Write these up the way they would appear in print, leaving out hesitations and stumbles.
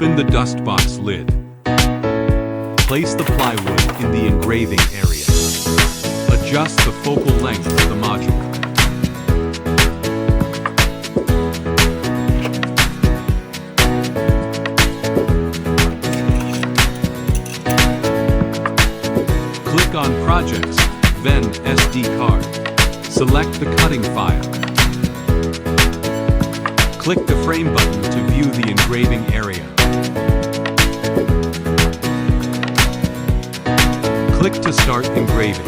Open the dust box lid. Place the plywood in the engraving area. Adjust the focal length of the module. Click on Projects, then SD card. Select the cutting file. Click the frame button to view the engraving area. Click to start engraving.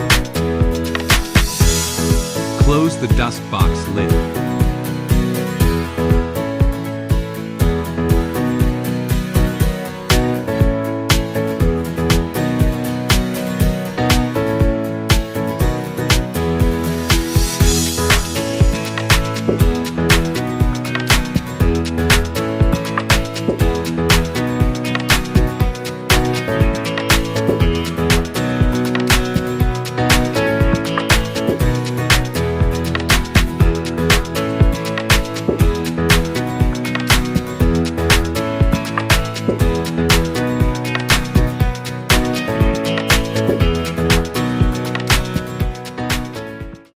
Close the dust box lid.